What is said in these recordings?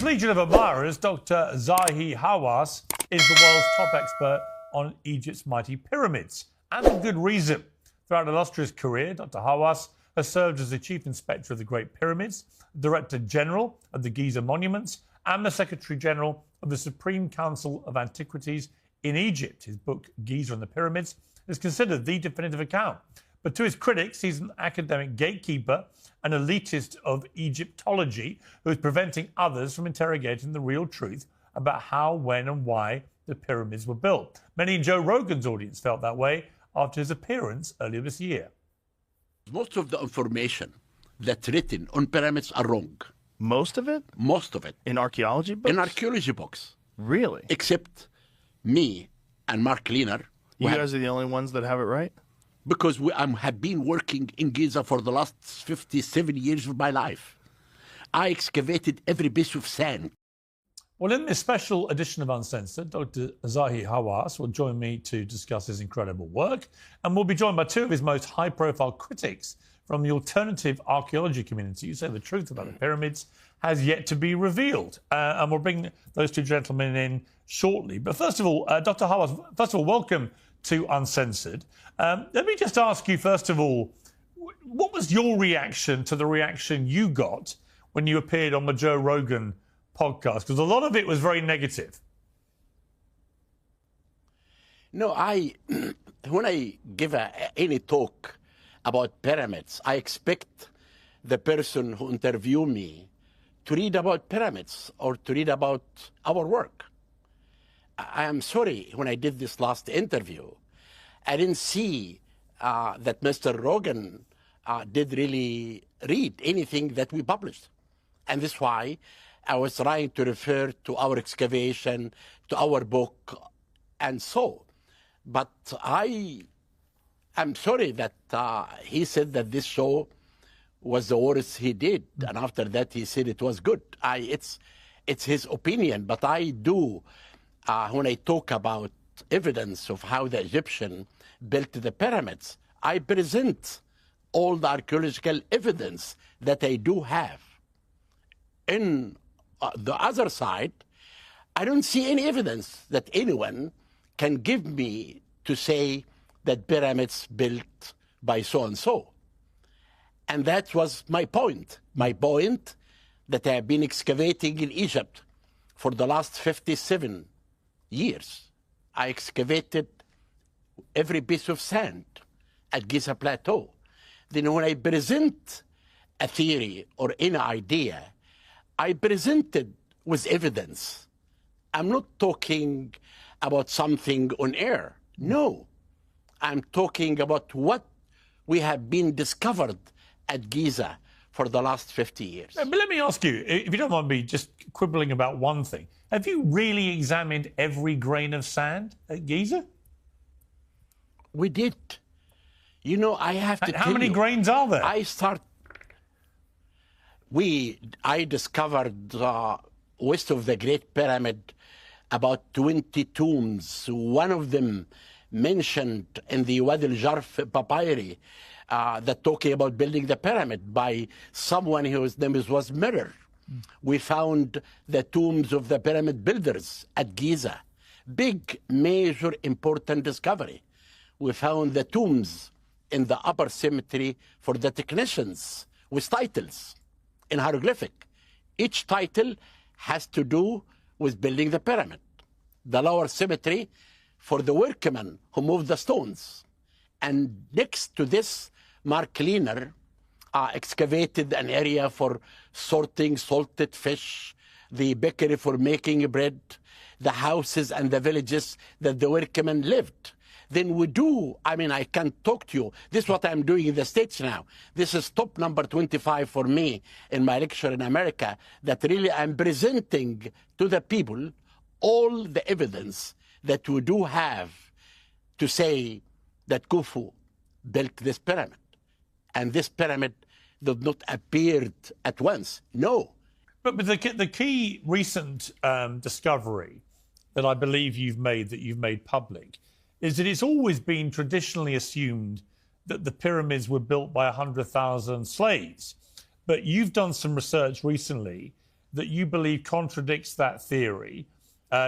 legion of admirers, Dr. Zahi Hawass is the world's top expert on Egypt's mighty pyramids, and for good reason. Throughout an illustrious career, Dr. Hawass has served as the Chief Inspector of the Great Pyramids, Director General of the Giza Monuments, and the Secretary General of the Supreme Council of Antiquities in Egypt. His book, Giza and the Pyramids, is considered the definitive account. But to his critics, he's an academic gatekeeper, an elitist of Egyptology who is preventing others from interrogating the real truth about how, when and why the pyramids were built. Many in Joe Rogan's audience felt that way after his appearance earlier this year. Most of the information that's written on pyramids are wrong. Most of it? Most of it. In archaeology books? In archaeology books. Really? Except me and Mark Leaner. You guys are the only ones that have it right? Because I have been working in Giza for the last 57 years of my life. I excavated every piece of sand. Well, in this special edition of Uncensored, Dr. Zahi Hawass will join me to discuss his incredible work, and we'll be joined by two of his most high-profile critics from the alternative archaeology community who say the truth about the pyramids has yet to be revealed. And we'll bring those two gentlemen in shortly. But first of all, Dr. Hawass, welcome to Uncensored. Let me just ask you, first of all, what was your reaction to the reaction you got when you appeared on the Joe Rogan podcast? Because a lot of it was very negative. No, when I give any talk about pyramids, I expect the person who interviewed me to read about pyramids or to read about our work. I am sorry, when I did this last interview, I didn't see that Mr. Rogan did really read anything that we published. And that's why I was trying to refer to our excavation, to our book, and so. But I'm sorry that he said that this show was the worst he did. And after that, he said it was good. It's his opinion, but I do. When I talk about evidence of how the Egyptian built the pyramids, I present all the archaeological evidence that I do have. In the other side, I don't see any evidence that anyone can give me to say that pyramids built by so-and-so. And that was my point. My point that I have been excavating in Egypt for the last 57 years. I excavated every piece of sand at Giza Plateau. Then when I present a theory or any idea, I present it with evidence. I'm not talking about something on air. No. I'm talking about what we have been discovered at Giza for the last 50 years. But let me ask you, if you don't mind me just quibbling about one thing, have you really examined every grain of sand at Giza? We did. You know, I have to tell you. How many grains are there? I discovered west of the Great Pyramid about 20 tombs. One of them mentioned in the Wadi al-Jarf papyri that talking about building the pyramid by someone whose name was Mirror. We found the tombs of the pyramid builders at Giza. Big, major, important discovery. We found the tombs in the upper cemetery for the technicians with titles in hieroglyphic. Each title has to do with building the pyramid. The lower cemetery for the workmen who moved the stones. And next to this, Mark Leaner excavated an area for sorting salted fish, the bakery for making bread, the houses and the villages that the workmen lived. Then we do, I can talk to you. This is what I'm doing in the States now. This is top number 25 for me in my lecture in America, that really I'm presenting to the people all the evidence that we do have to say that Khufu built this pyramid. And this pyramid did not appear at once. No. But the key recent discovery that I believe you've made public is that it's always been traditionally assumed that the pyramids were built by 100,000 slaves. But you've done some research recently that you believe contradicts that theory.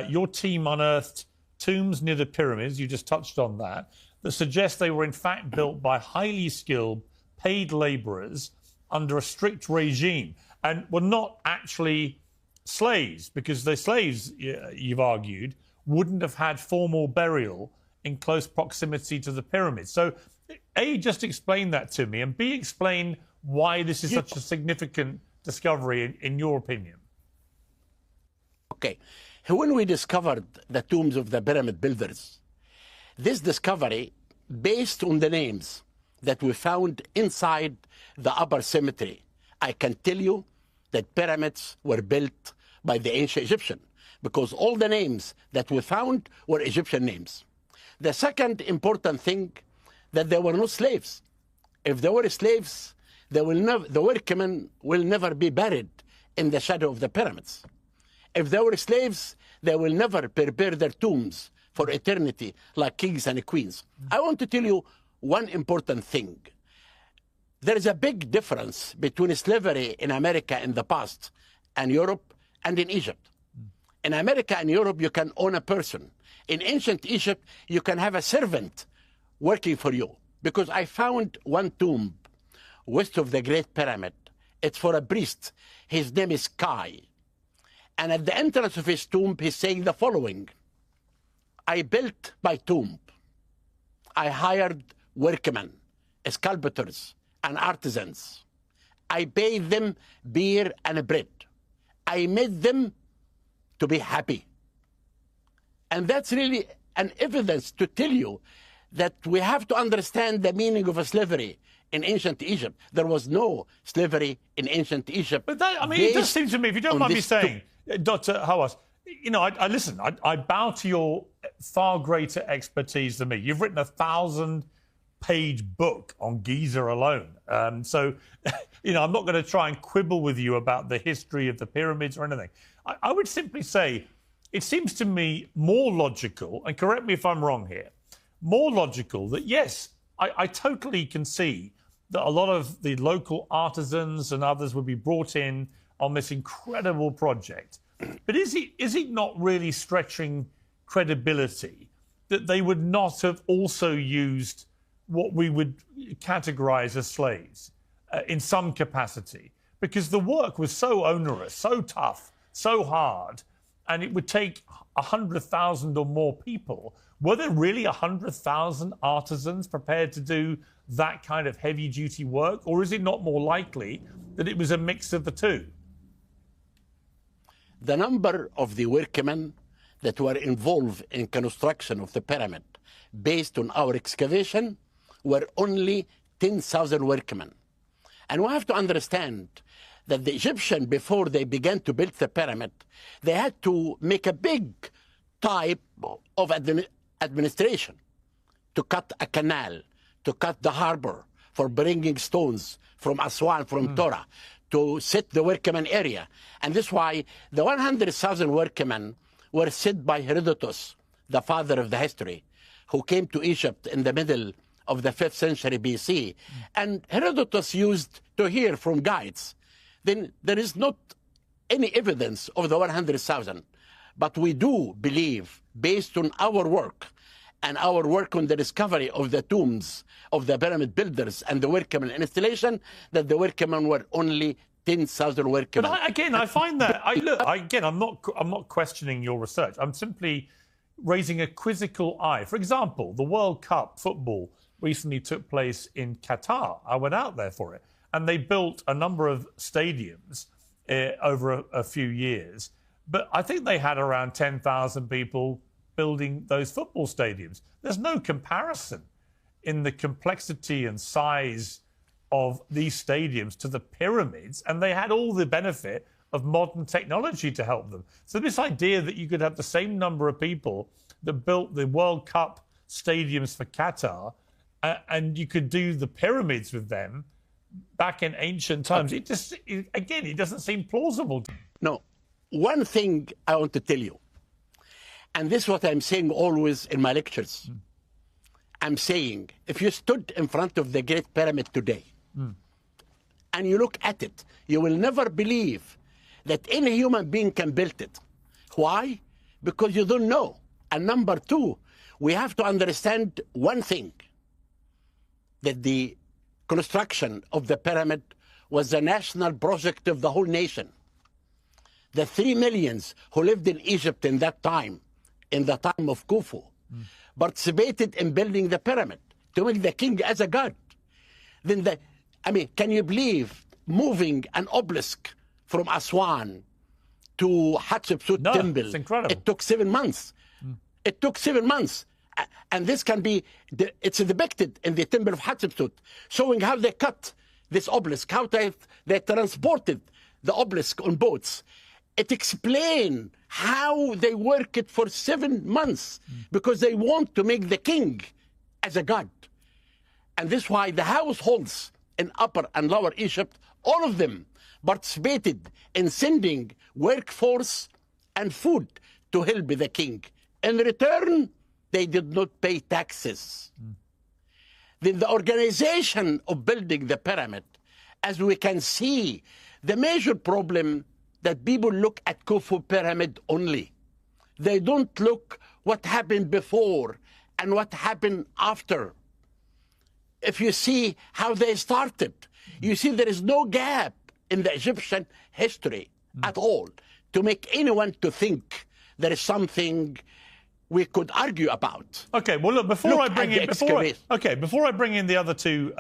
Your team unearthed tombs near the pyramids, you just touched on that suggest they were in fact built by highly skilled, paid labourers under a strict regime and were not actually slaves, because the slaves, you've argued, wouldn't have had formal burial in close proximity to the pyramids. So, A, just explain that to me, and B, explain why this is such a significant discovery in your opinion. Okay. When we discovered the tombs of the pyramid builders, this discovery, based on the names that we found inside the upper cemetery, I can tell you that pyramids were built by the ancient Egyptian, because all the names that we found were Egyptian names. The second important thing, that there were no slaves. If there were slaves, the workmen will never be buried in the shadow of the pyramids. If there were slaves, they will never prepare their tombs for eternity like kings and queens. I want to tell you one important thing. There is a big difference between slavery in America in the past and Europe and in Egypt. In America and Europe, you can own a person. In ancient Egypt, you can have a servant working for you. Because I found one tomb west of the Great Pyramid. It's for a priest. His name is Kai. And at the entrance of his tomb, he's saying the following: I built my tomb. I hired workmen, sculptors, and artisans. I paid them beer and bread. I made them to be happy. And that's really an evidence to tell you that we have to understand the meaning of slavery in ancient Egypt. There was no slavery in ancient Egypt. But that, I mean, it does seem to me, if you don't mind me saying, Dr. Hawass, you know, I listen, I bow to your far greater expertise than me. You've written a 1,000-page book on Giza alone. So, you know, I'm not going to try and quibble with you about the history of the pyramids or anything. I would simply say it seems to me more logical, and correct me if I'm wrong here, more logical that, yes, I totally can see that a lot of the local artisans and others would be brought in on this incredible project. But is it not really stretching credibility that they would not have also used what we would categorize as slaves in some capacity? Because the work was so onerous, so tough, so hard, and it would take 100,000 or more people. Were there really 100,000 artisans prepared to do that kind of heavy-duty work? Or is it not more likely that it was a mix of the two? The number of the workmen that were involved in construction of the pyramid, based on our excavation, were only 10,000 workmen. And we have to understand that the Egyptian, before they began to build the pyramid, they had to make a big type of administration to cut a canal, to cut the harbor, for bringing stones from Aswan, from Torah, to set the workmen area. And this is why the 100,000 workmen were set by Herodotus, the father of the history, who came to Egypt in the middle of the 5th century BC. And Herodotus used to hear from guides. Then there is not any evidence of the 100,000. But we do believe, based on our work and our work on the discovery of the tombs of the pyramid builders and the workmen installation, that the workmen were only 10,000 workmen. But I find that, I'm not questioning your research. I'm simply raising a quizzical eye. For example, the World Cup football recently took place in Qatar. I went out there for it. And they built a number of stadiums over a few years. But I think they had around 10,000 people building those football stadiums. There's no comparison in the complexity and size of these stadiums to the pyramids, and they had all the benefit of modern technology to help them. So this idea that you could have the same number of people that built the World Cup stadiums for Qatar, and you could do the pyramids with them back in ancient times, it doesn't seem plausible. No. One thing I want to tell you, and this is what I'm saying always in my lectures. I'm saying, if you stood in front of the Great Pyramid today and you look at it, you will never believe that any human being can build it. Why? Because you don't know. And number two, we have to understand one thing, that the construction of the pyramid was a national project of the whole nation. The 3 million who lived in Egypt in that time, in the time of Khufu, participated in building the pyramid to make the king as a god. Then can you believe moving an obelisk from Aswan to Hatshepsut temple? It's incredible. It took 7 months. It took 7 months. And this can be, it's depicted in the temple of Hatshepsut, showing how they cut this obelisk, how they transported the obelisk on boats. It explains how they work it for 7 months because they want to make the king as a god. And this is why the households in Upper and Lower Egypt, all of them participated in sending workforce and food to help the king. In return, they did not pay taxes. Then the organization of building the pyramid, as we can see, the major problem that people look at Khufu pyramid only. They don't look what happened before and what happened after. If you see how they started, you see there is no gap in the Egyptian history at all to make anyone to think there is something we could argue about. Okay, well, look, before I bring in the other two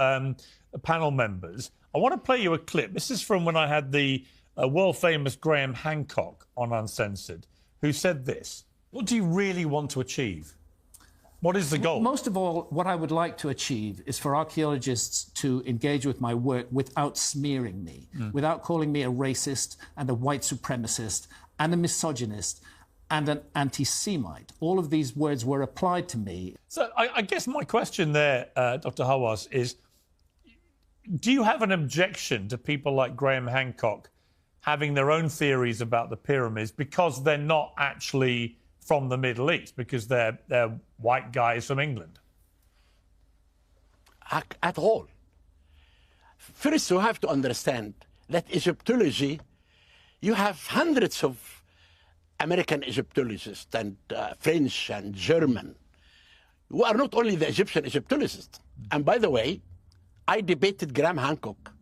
panel members, I want to play you a clip. This is from when I had the world-famous Graham Hancock on Uncensored, who said this: what do you really want to achieve? What is the goal? Most of all, what I would like to achieve is for archaeologists to engage with my work without smearing me, without calling me a racist and a white supremacist and a misogynist and an anti-Semite. All of these words were applied to me. So I guess my question there, Dr. Hawass, is do you have an objection to people like Graham Hancock having their own theories about the pyramids because they're not actually from the Middle East, because they're white guys from England? At all. First, you have to understand that Egyptology, you have hundreds of American Egyptologists and French and German who are not only the Egyptian Egyptologists. And by the way, I debated Graham Hancock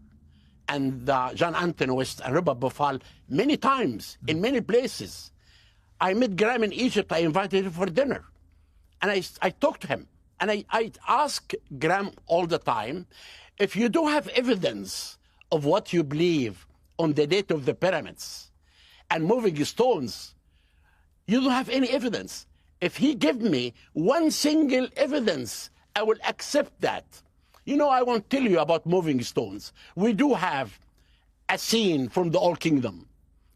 and John Anthony West and Robert Bofal many times in many places. I met Graham in Egypt. I invited him for dinner. And I talked to him. And I ask Graham all the time, if you do have evidence of what you believe on the date of the pyramids and moving stones, you don't have any evidence. If he give me one single evidence, I will accept that. You know, I won't tell you about moving stones. We do have a scene from the Old Kingdom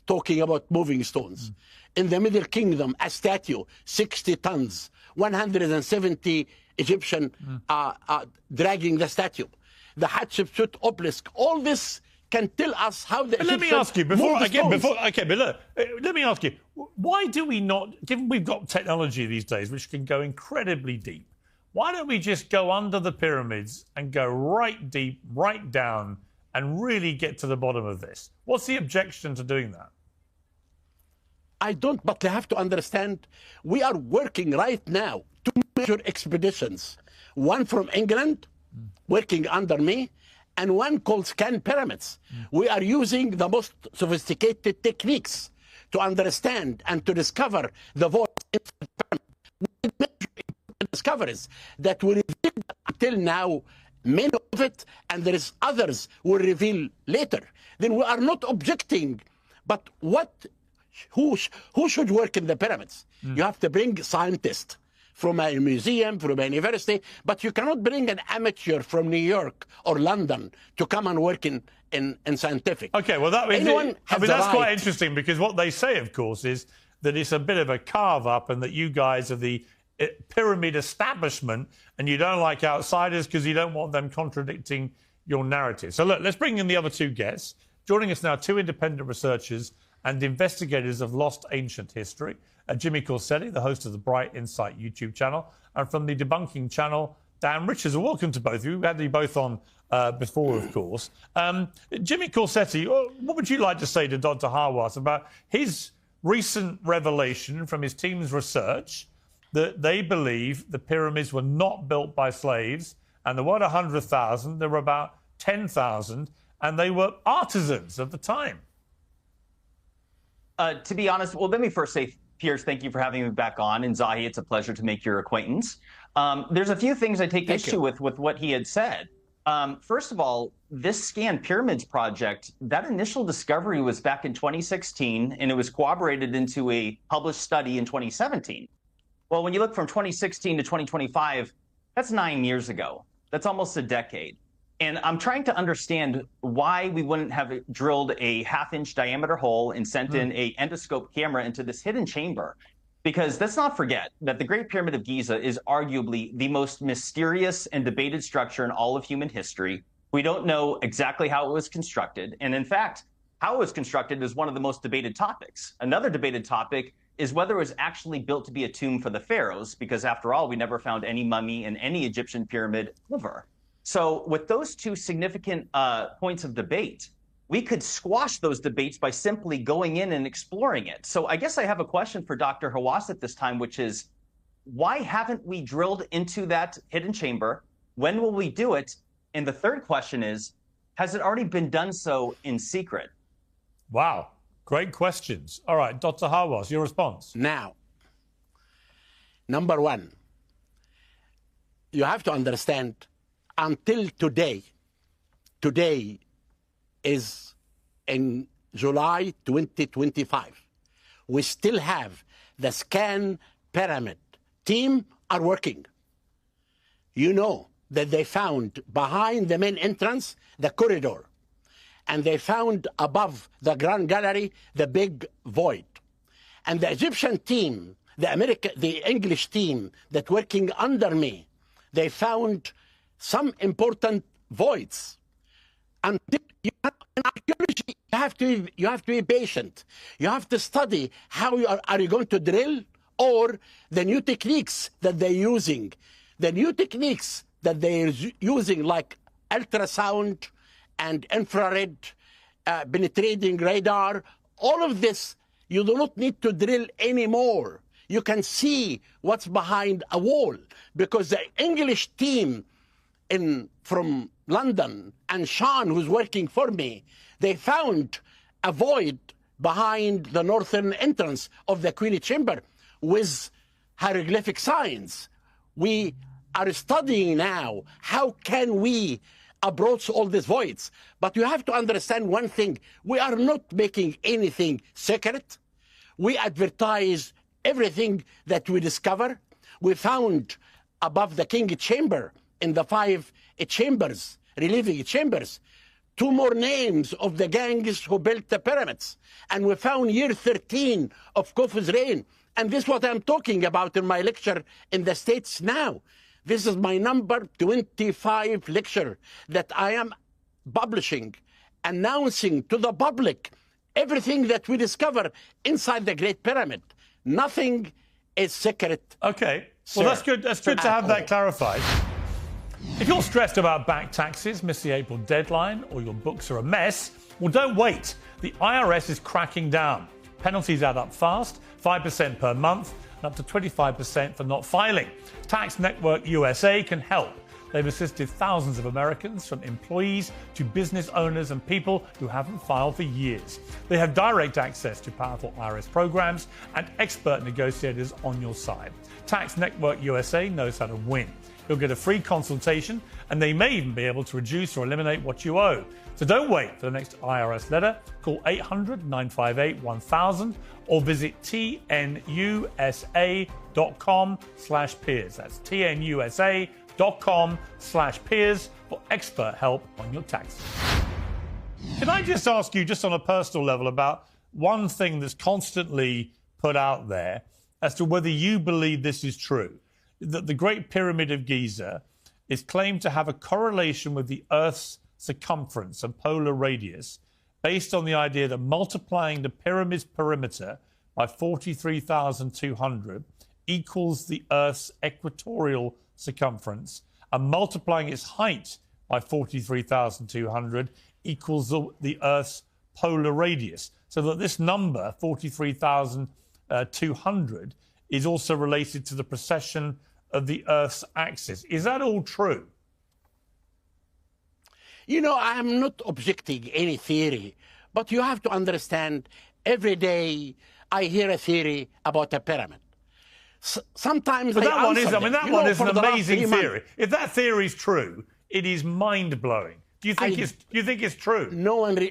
talking about moving stones. In the Middle Kingdom, a statue, 60 tons, 170 Egyptian dragging the statue. The Hatshepsut obelisk, all this can tell us how the Let me ask you, let me ask you, why do we not, given we've got technology these days which can go incredibly deep, why don't we just go under the pyramids and go right deep, right down, and really get to the bottom of this? What's the objection to doing that? I don't, but they have to understand, we are working right now 2 major expeditions. One from England, working under me, and one called Scan Pyramids. We are using the most sophisticated techniques to understand and to discover the voice in the pyramid. We made discoveries that were revealed until now, many of it, and there is others will reveal later. Then we are not objecting, but who should work in the pyramids? You have to bring scientists from a museum, from a university, but you cannot bring an amateur from New York or London to come and work in scientific. Okay, well, that's quite interesting, because what they say, of course, is that it's a bit of a carve-up and that you guys are the pyramid establishment and you don't like outsiders because you don't want them contradicting your narrative. So, look, let's bring in the other two guests. Joining us now, two independent researchers and investigators of lost ancient history. Jimmy Corsetti, the host of the Bright Insight YouTube channel, and from the debunking channel, Dan Richards. And welcome to both of you. We had you both on before, of course. Jimmy Corsetti, what would you like to say to Dr. Hawass about his recent revelation from his team's research that they believe the pyramids were not built by slaves, and there weren't 100,000, there were about 10,000, and they were artisans at the time? To be honest, well, let me first say, Piers, thank you for having me back on. And Zahi, it's a pleasure to make your acquaintance. There's a few things I take issue with what he had said. First of all, this Scan Pyramids project, that initial discovery was back in 2016, and it was corroborated into a published study in 2017. Well, when you look from 2016 to 2025, that's 9 years ago. That's almost a decade. And I'm trying to understand why we wouldn't have drilled a half-inch diameter hole and sent in a endoscope camera into this hidden chamber. Because let's not forget that the Great Pyramid of Giza is arguably the most mysterious and debated structure in all of human history. We don't know exactly how it was constructed. And in fact, how it was constructed is one of the most debated topics. Another debated topic is whether it was actually built to be a tomb for the pharaohs, because after all, we never found any mummy in any Egyptian pyramid ever. So with those two significant points of debate, we could squash those debates by simply going in and exploring it. So I guess I have a question for Dr. Hawass at this time, which is, why haven't we drilled into that hidden chamber? When will we do it? And the third question is, has it already been done so in secret? Wow, great questions. All right, Dr. Hawass, your response. Now, number one, you have to understand, until today is in July 2025, we still have the Scan Pyramid team are working. You know that they found behind the main entrance the corridor, and they found above the Grand Gallery the big void. And the Egyptian team, the English team that working under me, they found some important voids. And in archaeology, you have to be patient. You have to study how are you going to drill, or the new techniques that they're using. The new techniques that they're using, like ultrasound and infrared, penetrating radar, all of this, you do not need to drill anymore. You can see what's behind a wall, because the English team from London and Sean, who's working for me, they found a void behind the northern entrance of the Queen Chamber with hieroglyphic signs. We are studying now how can we approach all these voids. But you have to understand one thing. We are not making anything secret. We advertise everything that we discover. We found above the King Chamber, in the 5 chambers, relieving chambers, 2 more names of the gangs who built the pyramids. And we found year 13 of Khufu's reign. And this is what I'm talking about in my lecture in the States now. This is my number 25 lecture that I am publishing, announcing to the public everything that we discover inside the Great Pyramid. Nothing is secret. Okay, well, that's good. That's good to have that clarified. If you're stressed about back taxes, miss the April deadline, or your books are a mess, well, don't wait. The IRS is cracking down. Penalties add up fast, 5% per month, and up to 25% for not filing. Tax Network USA can help. They've assisted thousands of Americans, from employees to business owners and people who haven't filed for years. They have direct access to powerful IRS programs and expert negotiators on your side. Tax Network USA knows how to win. You'll get a free consultation, and they may even be able to reduce or eliminate what you owe. So don't wait for the next IRS letter. Call 800-958-1000 or visit tnusa.com/peers. That's tnusa.com/peers for expert help on your taxes. Can I just ask you, just on a personal level, about one thing that's constantly put out there as to whether you believe this is true? That the Great Pyramid of Giza is claimed to have a correlation with the Earth's circumference and polar radius, based on the idea that multiplying the pyramid's perimeter by 43,200 equals the Earth's equatorial circumference, and multiplying its height by 43,200 equals the Earth's polar radius. So that this number, 43,200, is also related to the precession of the Earth's axis. Is that all true? You know, I'm not objecting any theory, but you have to understand, every day I hear a theory about a pyramid. Sometimes but that one is, them. that one is an amazing theory. If that theory is true, it is mind-blowing. Do you think it's true? No one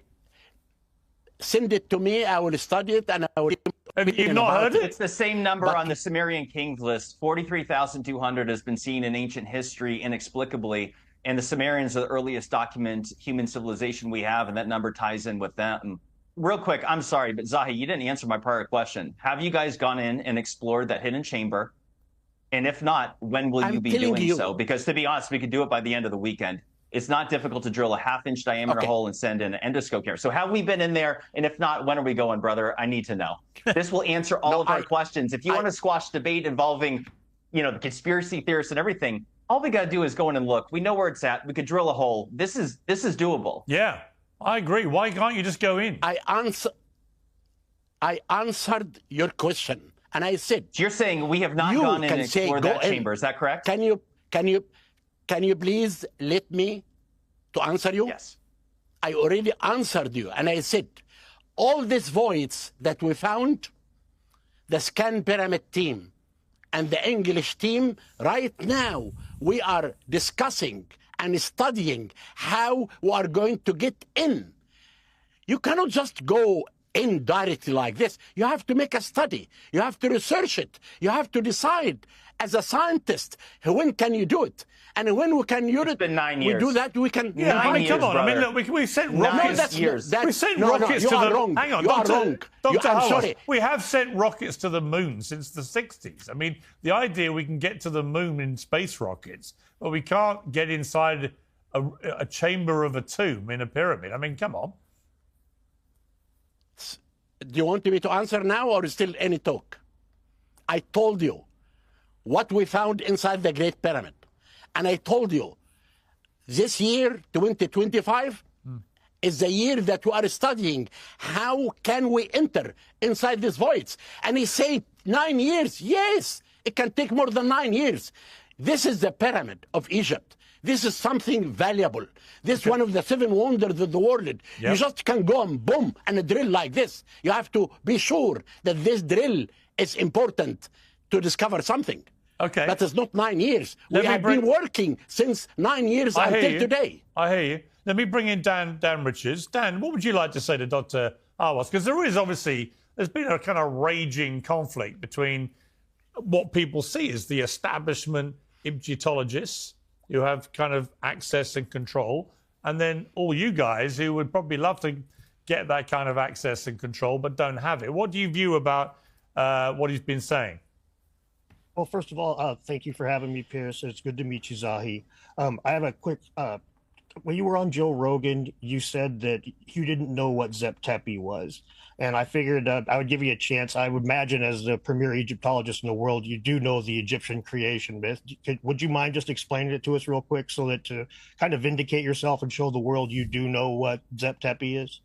send it to me. I will study it, and I will. You've not heard it? It's the same number on the Sumerian Kings list. 43,200 has been seen in ancient history inexplicably, and the Sumerians are the earliest documented human civilization we have, and that number ties in with them. Real quick, I'm sorry, but Zahi, you didn't answer my prior question. Have you guys gone in and explored that hidden chamber? And if not, when will you be doing so? Because to be honest, we could do it by the end of the weekend. It's not difficult to drill a half-inch diameter hole and send in an endoscope here. So have we been in there? And if not, when are we going, brother? I need to know. This will answer all of our questions. If you want to squash debate involving, the conspiracy theorists and everything, all we got to do is go in and look. We know where it's at. We could drill a hole. This is doable. Yeah, I agree. Why can't you just go in? I answered your question, and I said, so you're saying we have not gone in and explored that chamber. Is that correct? Can you please let me to answer you? Yes. I already answered you, and I said, all these voids that we found, the Scan Pyramid team and the English team, right now, we are discussing and studying how we are going to get in. You cannot just go in directly like this. You have to make a study. You have to research it. You have to decide, as a scientist, when can you do it? And when we can use it, it's been 9 years. We do that, we can... Yeah, 9 years, come on. brother. I mean, look, we sent rockets. We sent rockets to the... Wrong. Hang on, you are wrong. Dr. I'm Hawass, sorry. we have sent rockets to the moon since the 60s. I mean, the idea we can get to the moon in space rockets, but we can't get inside a chamber of a tomb in a pyramid. I mean, come on. Do you want me to answer now or still any talk? I told you what we found inside the Great Pyramid. And I told you, this year, 2025, is the year that we are studying how can we enter inside these voids. And he said 9 years. Yes, it can take more than 9 years. This is the pyramid of Egypt. This is something valuable. This is one of the 7 wonders of the world. Yep. You just can go and boom and drill like this. You have to be sure that this drill is important to discover something. Okay. That is not 9 years. We have been working since 9 years until today. I hear you. Let me bring in Dan Richards. Dan, what would you like to say to Dr. Hawass? Because there is obviously, there's been a kind of raging conflict between what people see as the establishment Egyptologists who have kind of access and control, and then all you guys who would probably love to get that kind of access and control but don't have it. What do you view about what he's been saying? Well, first of all, thank you for having me, Piers. It's good to meet you, Zahi. I have a quick... when you were on Joe Rogan, you said that you didn't know what Zep Tepi was. And I figured I would give you a chance. I would imagine as the premier Egyptologist in the world, you do know the Egyptian creation myth. Would you mind just explaining it to us real quick so that to kind of vindicate yourself and show the world you do know what Zep Tepi is?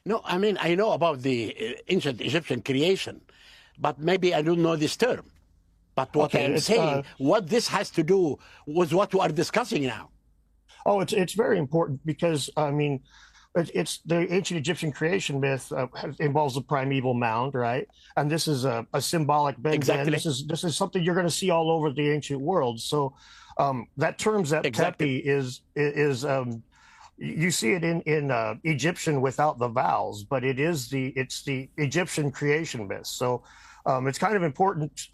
No, I mean, I know about the ancient Egyptian creation, but maybe I don't know this term. But what I'm saying, what this has to do with what we are discussing now. Oh, it's very important because, I mean, it's the ancient Egyptian creation myth involves the primeval mound, right? And this is a symbolic Big Bang. This is something you're going to see all over the ancient world. So that term Zep Tepi is you see it in Egyptian without the vowels, but it's the Egyptian creation myth. So it's kind of important.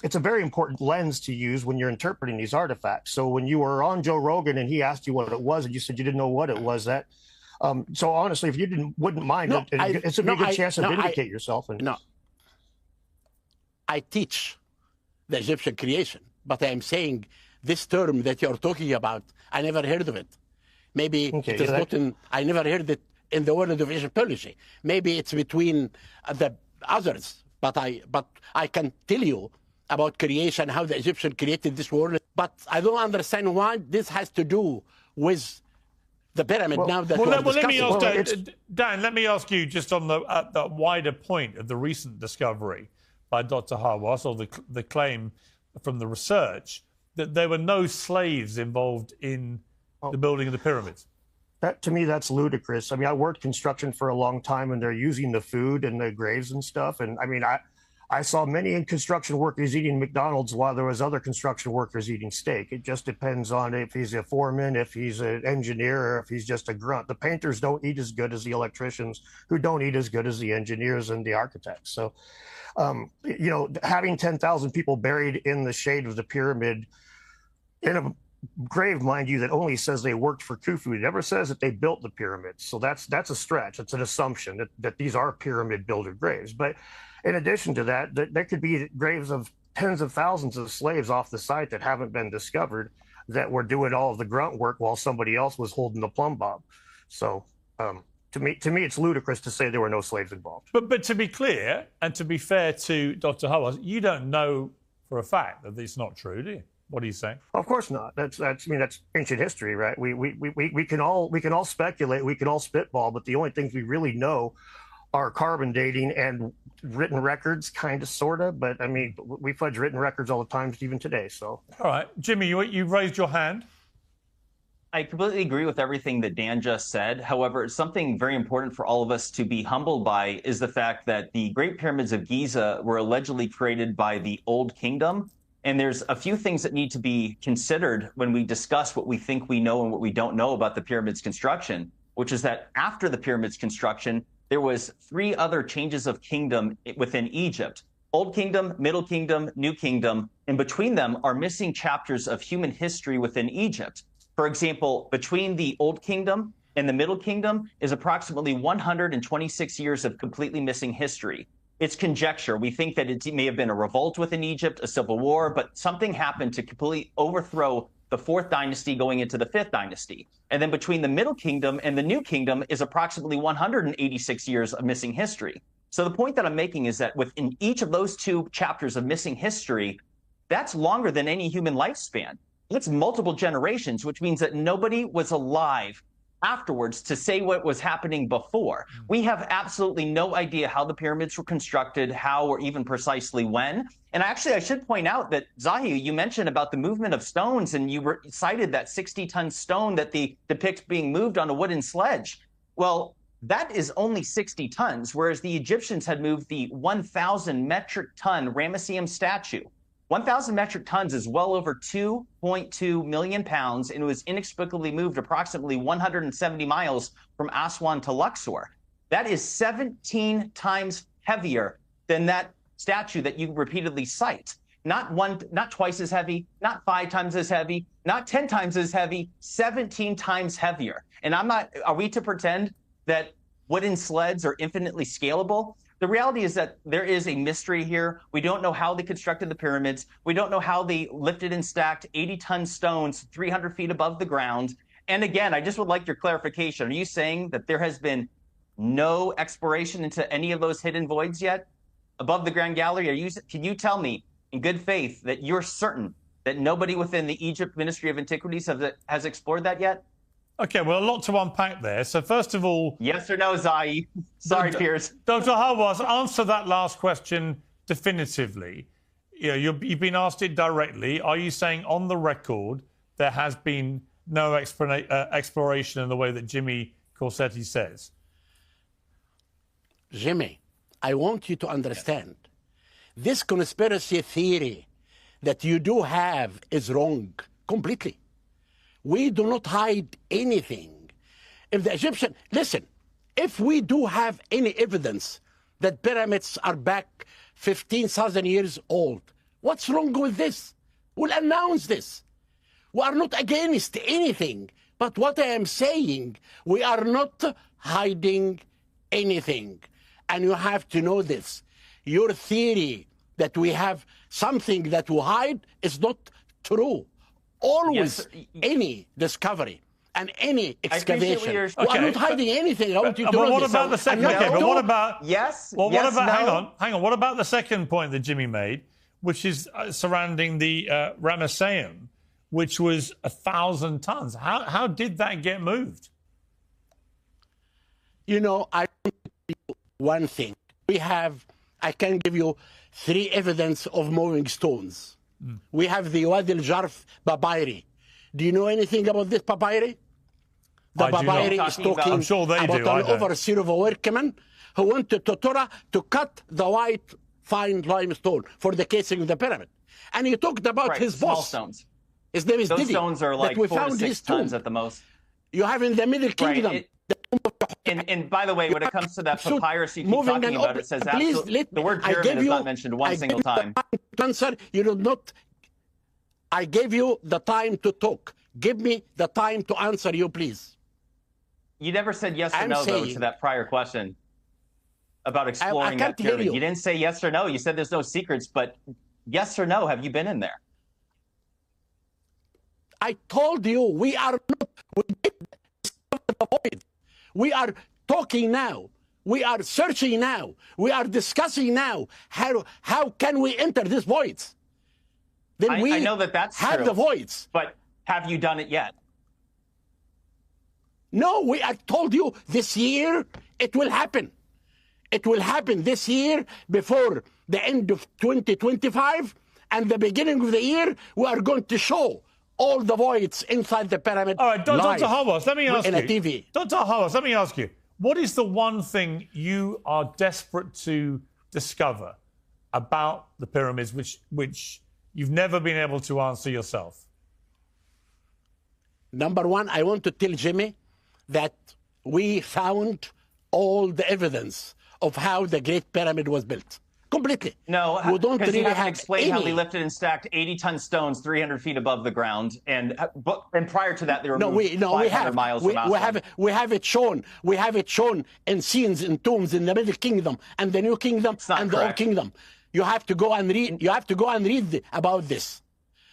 It's a very important lens to use when you're interpreting these artifacts. So when you were on Joe Rogan and he asked you what it was and you said you didn't know what it was, that so honestly, if you wouldn't mind, it's a good chance to vindicate yourself. No, I teach the Egyptian creation, but I'm saying this term that you're talking about, I never heard of it. Maybe it is not in, I never heard it in the world of Egyptology. Maybe it's between the others, but I can tell you about creation, how the Egyptian created this world. But I don't understand why this has to do with the pyramid now that we're discussing. Dan, let me ask you just on the wider point of the recent discovery by Dr. Hawass, or the claim from the research, that there were no slaves involved in the building of the pyramids. That, to me, that's ludicrous. I mean, I worked construction for a long time, and they're using the food and the graves and stuff. And I mean, I saw many construction workers eating McDonald's while there was other construction workers eating steak. It just depends on if he's a foreman, if he's an engineer, or if he's just a grunt. The painters don't eat as good as the electricians, who don't eat as good as the engineers and the architects. So, you know, having 10,000 people buried in the shade of the pyramid in a grave, mind you, that only says they worked for Khufu. It never says that they built the pyramids. So that's a stretch. It's an assumption that these are pyramid builder graves. But in addition to that, there could be graves of tens of thousands of slaves off the site that haven't been discovered, that were doing all of the grunt work while somebody else was holding the plumb bob. So to me, it's ludicrous to say there were no slaves involved. But to be clear, and to be fair to Dr. Hawass, you don't know for a fact that it's not true, do you? What are you saying? Of course not. That's ancient history, right? We can all speculate, we can all spitball, but the only things we really know are carbon dating and written records, kind of, sort of. But I mean, we fudge written records all the time, even today. So, all right, Jimmy, you raised your hand. I completely agree with everything that Dan just said. However, something very important for all of us to be humbled by is the fact that the Great Pyramids of Giza were allegedly created by the Old Kingdom. And there's a few things that need to be considered when we discuss what we think we know and what we don't know about the pyramids construction, which is that after the pyramids construction, there was 3 other changes of kingdom within Egypt: Old Kingdom, Middle Kingdom, New Kingdom. And between them are missing chapters of human history within Egypt. For example, between the Old Kingdom and the Middle Kingdom is approximately 126 years of completely missing history. It's conjecture. We think that it may have been a revolt within Egypt, a civil war, but something happened to completely overthrow the 4th dynasty going into the 5th dynasty. And then between the Middle Kingdom and the New Kingdom is approximately 186 years of missing history. So the point that I'm making is that within each of those 2 chapters of missing history, that's longer than any human lifespan. It's multiple generations, which means that nobody was alive afterwards to say what was happening before. We have absolutely no idea how the pyramids were constructed, how, or even precisely when. And actually, I should point out that, Zahi, you mentioned about the movement of stones, and you cited that 60-ton stone that they depict being moved on a wooden sledge. Well, that is only 60 tons, whereas the Egyptians had moved the 1,000 metric ton Ramesseum statue. 1,000 metric tons is well over 2.2 million pounds, and it was inexplicably moved approximately 170 miles from Aswan to Luxor. That is 17 times heavier than that statue that you repeatedly cite. Not twice as heavy, not 5 times as heavy, not 10 times as heavy, 17 times heavier. And are we to pretend that wooden sleds are infinitely scalable? The reality is that there is a mystery here. We don't know how they constructed the pyramids. We don't know how they lifted and stacked 80-ton stones 300 feet above the ground. And again, I just would like your clarification. Are you saying that there has been no exploration into any of those hidden voids yet above the Grand Gallery? Can you tell me in good faith that you're certain that nobody within the Egypt Ministry of Antiquities has explored that yet? Okay, well, a lot to unpack there. So first of all... Yes or no, Zahi? Sorry, Piers. Dr. Hawass, answer that last question definitively. You know, you've been asked it directly. Are you saying on the record there has been no exploration in the way that Jimmy Corsetti says? Jimmy, I want you to understand, this conspiracy theory that you do have is wrong completely. We do not hide anything. If the Egyptian, listen, if we do have any evidence that pyramids are back 15,000 years old, what's wrong with this? We'll announce this. We are not against anything. But what I am saying, we are not hiding anything. And you have to know this. Your theory that we have something that we hide is not true. Always, any discovery and any excavation. We are not hiding anything. I want you to know what this. about the second? Okay, but what about... Yes. Well, yes, what about... no. Hang on. What about the second point that Jimmy made, which is surrounding the Ramesseum, which was 1,000 tons. How did that get moved? You know, I can tell you one thing. I can give you 3 evidence of moving stones. We have the Wadi al-Jarf papyri. Do you know anything about this papyri? The papyri is talking I'm sure they about do. an overseer of a workman who went to Torah to cut the white fine limestone for the casing of the pyramid. And he talked about his small boss. stones. His name is Those Didi. stones are like 4 to 6 tons at the most. You have in the Middle Kingdom. And by the way, when it comes to that papyrus you keep talking about, it says absolutely, the word pyramid is not mentioned one single time. Answer, you do not. I gave you the time to talk. Give me the time to answer you, please. You never said yes or no, though, to that prior question about exploring that pyramid. You didn't say yes or no. You said there's no secrets, but yes or no, have you been in there? I told you we are not. We are talking now. We are searching now. We are discussing now. How can we enter this voids? Then I know that that's have true, the voids. But have you done it yet? No, I told you this year it will happen. It will happen this year before the end of 2025 and the beginning of the year. We are going to show all the voids inside the pyramid. All right, Dr. Hawass, let me ask you. In a TV. Dr. Hawass, let me ask you. What is the one thing you are desperate to discover about the pyramids which you've never been able to answer yourself? Number one, I want to tell Jimmy that we found all the evidence of how the Great Pyramid was built. Completely. No, we don't really you haven't have explained how they lifted and stacked 80-ton stones 300 feet above the ground, and prior to that, they were 500 miles from Aswan. We have it shown. We have it shown in scenes in tombs in the Middle Kingdom and the New Kingdom and the Old Kingdom. You have to go and read. You have to go and read about this.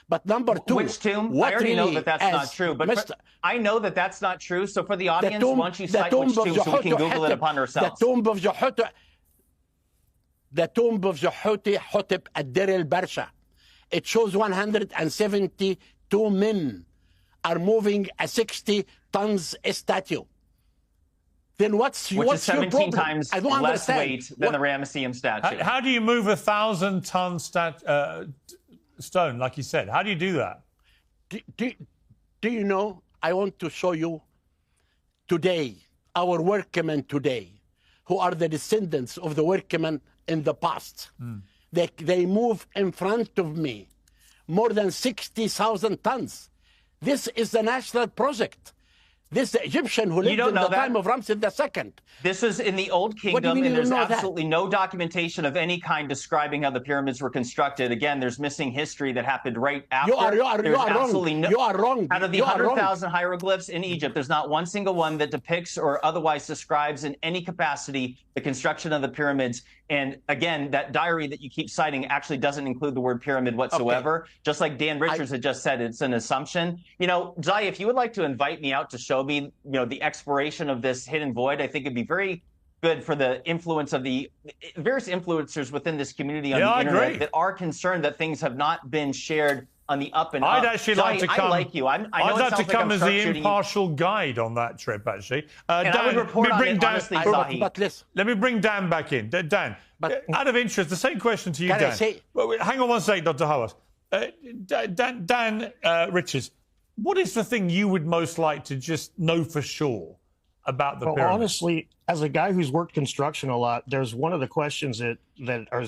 But number two, which tomb? I already know that that's not true. But I know that that's not true. So for the audience, why don't you cite which tomb so we can Google it upon ourselves? The tomb of Jehoshaphat. The tomb of Jehoshaphat at Deir el-Barsha. It shows 172 men are moving a 60 tons statue. Then what's which is 17 your times less weight than the Ramesseum statue. How do you move 1,000-ton stone, like you said? How do you do that? Do you know? I want to show you today, our workmen today, who are the descendants of the workmen in the past. They move in front of me more than 60,000 tons. This is the national project. This Egyptian who lived in the time of Ramses II. This is in the Old Kingdom, and there's absolutely no documentation of any kind describing how the pyramids were constructed. Again, there's missing history that happened right after. You are wrong. You are wrong. Out of the 100,000 hieroglyphs in Egypt, there's not one single one that depicts or otherwise describes in any capacity the construction of the pyramids. And again, that diary that you keep citing actually doesn't include the word pyramid whatsoever. Okay. Just like Dan Richards had just said, it's an assumption. You know, Zahi, if you would like to invite me out to show me, you know, the exploration of this hidden void, I think it'd be very good for the influence of the various influencers within this community on the internet that are concerned that things have not been shared on the up and up. I'd actually like to come. I like you. I know I'd like to come as the impartial guide on that trip, actually. And I would report on it honestly, Zahi. Let me bring Dan back in. Dan, out of interest, the same question to you, Dan. Hang on one second, Dr. Hawass. Dan Richards, what is the thing you would most like to just know for sure about the pyramid? Honestly, as a guy who's worked construction a lot, there's one of the questions that are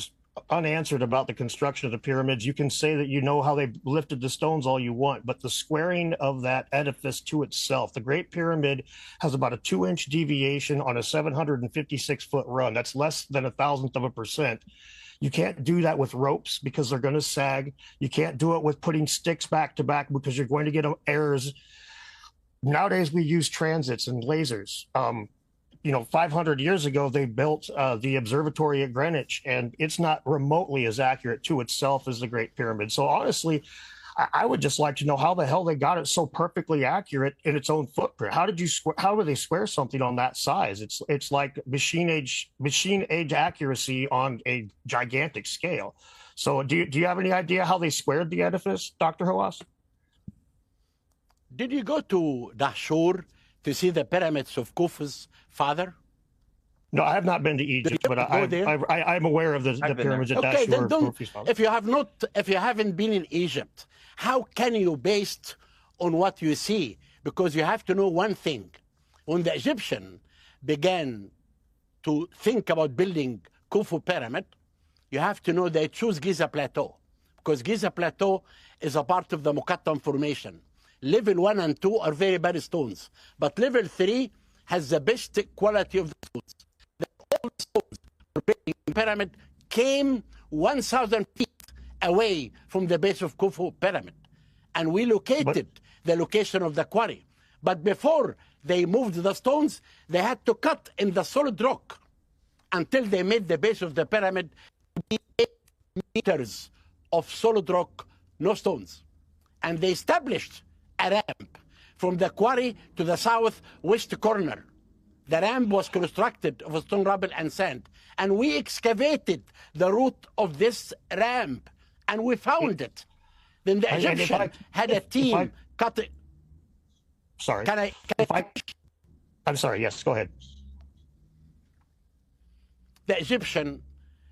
unanswered about the construction of the pyramids. You can say that you know how they lifted the stones all you want, but the squaring of that edifice to itself, the Great Pyramid has about a 2-inch deviation on a 756-foot run. That's less than 1,000%. You can't do that with ropes because they're going to sag. You can't do it with putting sticks back to back because you're going to get errors. Nowadays, we use transits and lasers. 500 years ago, they built the observatory at Greenwich, and it's not remotely as accurate to itself as the Great Pyramid. So honestly, I would just like to know how the hell they got it so perfectly accurate in its own footprint. How do they square something on that size? It's like machine age accuracy on a gigantic scale. So do you have any idea how they squared the edifice, Dr. Hawass? Did you go to Dahshur to see the pyramids of Khufu's father? No, I have not been to Egypt, but I'm aware of the pyramids at Okay, then Dahshur. don't. If you haven't been in Egypt, how can you base on what you see? Because you have to know one thing: when the Egyptian began to think about building Khufu pyramid, you have to know they choose Giza Plateau, because Giza Plateau is a part of the Mukattam formation. Level 1 and 2 are very bad stones, but level 3 has the best quality of the stones. All stones for building the pyramid came 1,000 feet away from the base of Khufu pyramid, and we located the location of the quarry. But before they moved the stones, they had to cut in the solid rock until they made the base of the pyramid to be 8 meters of solid rock, no stones. And they established a ramp from the quarry to the southwest corner. The ramp was constructed of stone, rubble, and sand. And we excavated the route of this ramp, and we found it. Then the Egyptian had a team cut it. Sorry. I'm sorry. Yes, go ahead. The Egyptian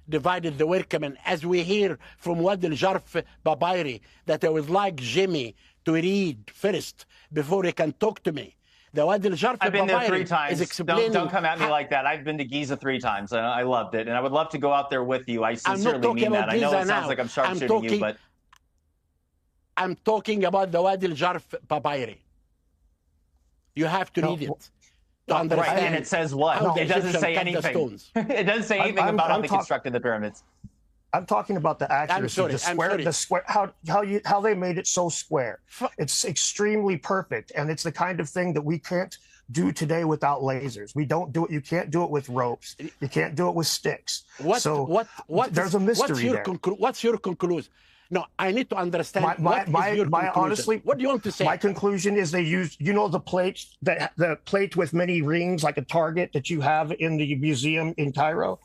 divided the workmen, as we hear from Wadi al-Jarf papyri, that I would like Jimmy to read first before he can talk to me. The Wadi al-Jarf I've been there 3 papyri times. is explaining. Don't come at me like that. I've been to Giza 3 times. I loved it, and I would love to go out there with you. I sincerely mean that. I know it sounds like I'm sharpshooting you, but I'm talking about the Wadi al-Jarf papyri. You have to read it to understand. Right, and it says what? It doesn't say anything. It doesn't say anything about how they constructed the pyramids. I'm talking about the accuracy, the square, how they made it so square. It's extremely perfect, and it's the kind of thing that we can't do today without lasers. We don't do it. You can't do it with ropes. You can't do it with sticks. There's a mystery there. What's your conclusion? No, I need to understand honestly, what do you want to say? My conclusion is they used, the plates, the plate with many rings, like a target that you have in the museum in Cairo.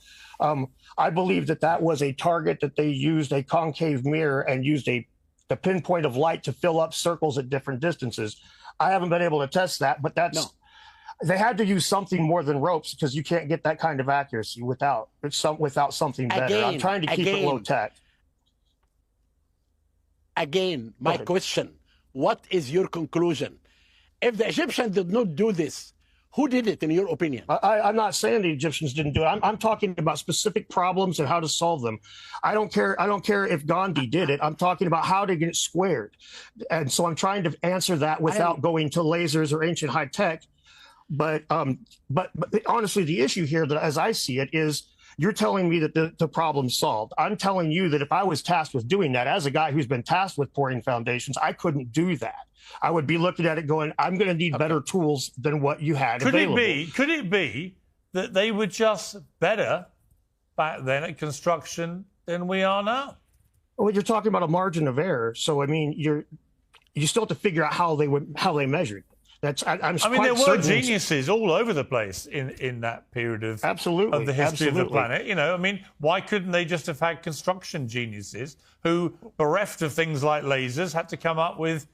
I believe that was a target that they used a concave mirror and used the pinpoint of light to fill up circles at different distances. I haven't been able to test that, but they had to use something more than ropes, because you can't get that kind of accuracy without something better. I'm trying to keep it low tech. Again, my question, what is your conclusion? If the Egyptians did not do this, who did it, in your opinion? I'm not saying the Egyptians didn't do it. I'm talking about specific problems and how to solve them. I don't care if Gandhi did it. I'm talking about how to get it squared. And so I'm trying to answer that without going to lasers or ancient high tech. But honestly, the issue here, that as I see it, is you're telling me that the problem's solved. I'm telling you that if I was tasked with doing that, as a guy who's been tasked with pouring foundations, I couldn't do that. I would be looking at it going, I'm going to need better tools than what you had available. Could it be that they were just better back then at construction than we are now? Well, you're talking about a margin of error. So, I mean, you still have to figure out how they measured. I mean, there were geniuses all over the place in that period of the history of the planet. I mean, why couldn't they just have had construction geniuses who, bereft of things like lasers, had to come up with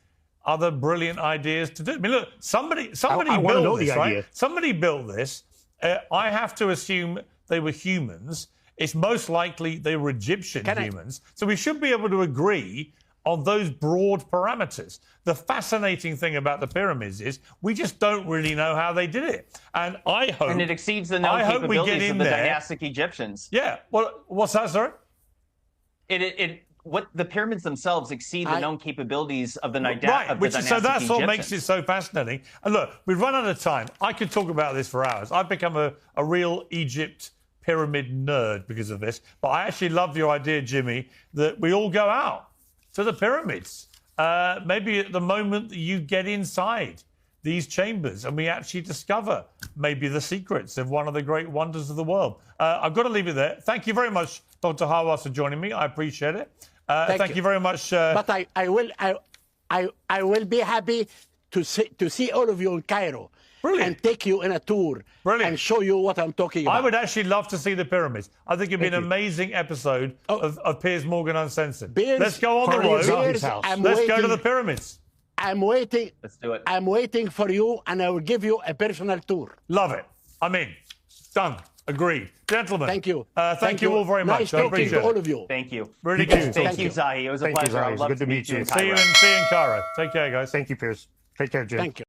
other brilliant ideas to do? I mean, look, somebody built this, right? Somebody built this. I have to assume they were humans. It's most likely they were Egyptian humans. So we should be able to agree on those broad parameters. The fascinating thing about the pyramids is we just don't really know how they did it. And I hope... And it exceeds the known capabilities of the dynastic Egyptians. Yeah. Well, what's that, sorry? What the pyramids themselves exceed the known capabilities of the dynastic Egyptians. So that's what makes it so fascinating. And look, we've run out of time. I could talk about this for hours. I've become a real Egypt pyramid nerd because of this. But I actually love your idea, Jimmy, that we all go out to the pyramids. Maybe at the moment that you get inside these chambers and we actually discover maybe the secrets of one of the great wonders of the world. I've got to leave it there. Thank you very much, Dr. Hawass, for joining me. I appreciate it. Thank you very much. But I will be happy to see all of you in Cairo. Brilliant. and take you in a tour and show you what I'm talking about. I would actually love to see the pyramids. I think it'd be an amazing episode of Piers Morgan Uncensored. Let's go on the road. Let's go to the pyramids. I'm waiting. Let's do it. I'm waiting for you, and I will give you a personal tour. Love it. I'm in. Done. Agreed. Gentlemen. Thank you. Thank you all very much. Nice I talking appreciate to all it. of you. Thank you. Really good. Thank you, Zahi. It was a Thank you, pleasure. Zahi. I'd It's love good to meet meet you you. in See you Cairo. in Cairo. Take care, guys. Thank you, Piers. Take care, Jim. Thank you.